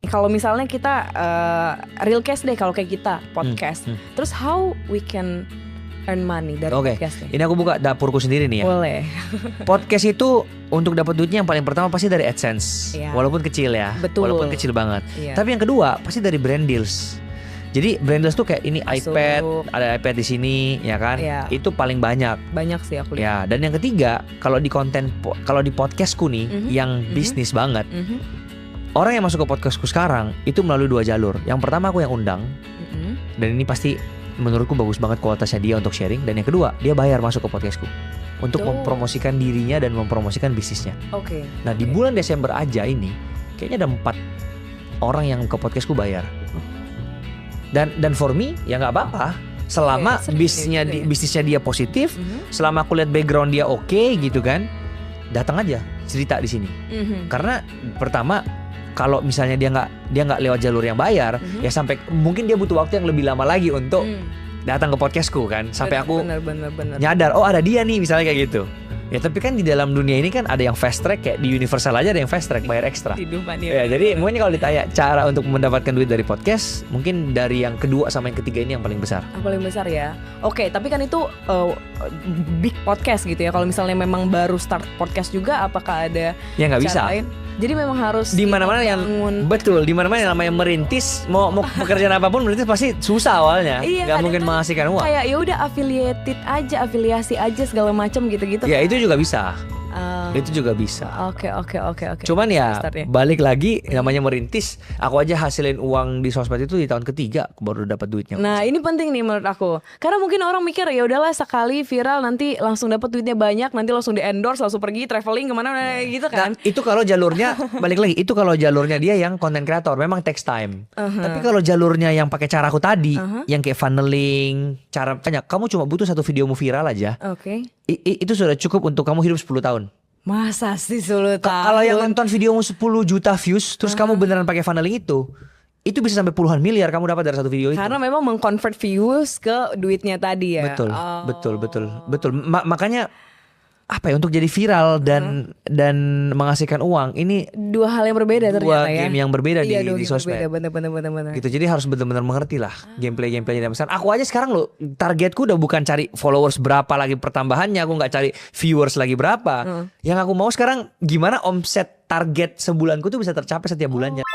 kalau misalnya kita real case deh, kalau kayak kita podcast, terus how we can earn money dari podcastnya? Ini aku buka dapurku sendiri nih ya. Boleh. Podcast itu untuk dapat duitnya yang paling pertama pasti dari AdSense, walaupun kecil ya. Betul. Walaupun kecil banget. Tapi yang kedua pasti dari brand deals. Jadi brand deals tuh kayak ini iPad, ada iPad di sini, ya kan? Itu paling banyak. Banyak sih aku lihat. Ya, dan yang ketiga, kalau di konten, kalau di podcastku nih, yang bisnis banget, orang yang masuk ke podcastku sekarang itu melalui 2 jalur. Yang pertama aku yang undang, dan ini pasti menurutku bagus banget kualitasnya dia untuk sharing. Dan yang kedua, dia bayar masuk ke podcastku untuk mempromosikan dirinya dan mempromosikan bisnisnya. Nah di bulan Desember aja ini, kayaknya ada 4 orang yang ke podcastku bayar. Dan for me ya nggak apa-apa, selama bisnisnya dia positif, selama aku lihat background dia oke gitu kan, datang aja cerita di sini. Karena pertama, kalau misalnya dia nggak lewat jalur yang bayar, ya sampai mungkin dia butuh waktu yang lebih lama lagi untuk datang ke podcastku kan, sampai aku nyadar, oh ada dia nih misalnya kayak gitu. Ya tapi kan di dalam dunia ini kan ada yang fast track, kayak di Universal aja ada yang fast track bayar ekstra. Ya, jadi mungkin kalau ditanya cara untuk mendapatkan duit dari podcast, mungkin dari yang kedua sama yang ketiga ini yang paling besar. Yang paling besar ya. Oke, tapi kan itu big podcast gitu ya. Kalau misalnya memang baru start podcast juga, apakah ada ya nggak bisa lain? Jadi memang harus di mana-mana yang betul, di mana-mana yang namanya merintis, mau pekerjaan apapun merintis pasti susah awalnya, nggak mungkin menghasilkan uang. Kayak ya udah affiliated aja, afiliasi aja segala macam gitu-gitu. Ya kan? Itu juga bisa. Itu juga bisa. Oke. Cuman ya balik lagi namanya merintis. Aku aja hasilin uang di sosmed itu di tahun ketiga aku baru dapat duitnya. Nah ini penting nih menurut aku. Karena mungkin orang mikir ya udahlah sekali viral nanti langsung dapat duitnya banyak, nanti langsung di endorse, langsung pergi traveling kemana gitu kan. Nah, itu kalau jalurnya balik lagi, itu kalau jalurnya dia yang content creator memang takes time. Tapi kalau jalurnya yang pakai caraku tadi, yang kayak funneling, cara banyak, kamu cuma butuh 1 videomu viral aja. Itu sudah cukup untuk kamu hidup 10 tahun. Masa sih 10 tahun? Kalau yang nonton videomu 10 juta views, terus kamu beneran pakai funneling itu bisa sampai puluhan miliar kamu dapat dari 1 video itu. Karena memang mengconvert views ke duitnya tadi ya. Betul. Makanya apa ya, untuk jadi viral dan menghasilkan uang ini 2 hal yang berbeda ternyata ya. 2 game yang berbeda di sosmed. Bener. Gitu. Jadi harus benar-benar mengerti lah gameplay-nya dan pesan. Aku aja sekarang loh, targetku udah bukan cari followers berapa lagi pertambahannya, aku nggak cari viewers lagi berapa. Yang aku mau sekarang gimana omset target sebulanku tuh bisa tercapai setiap bulannya.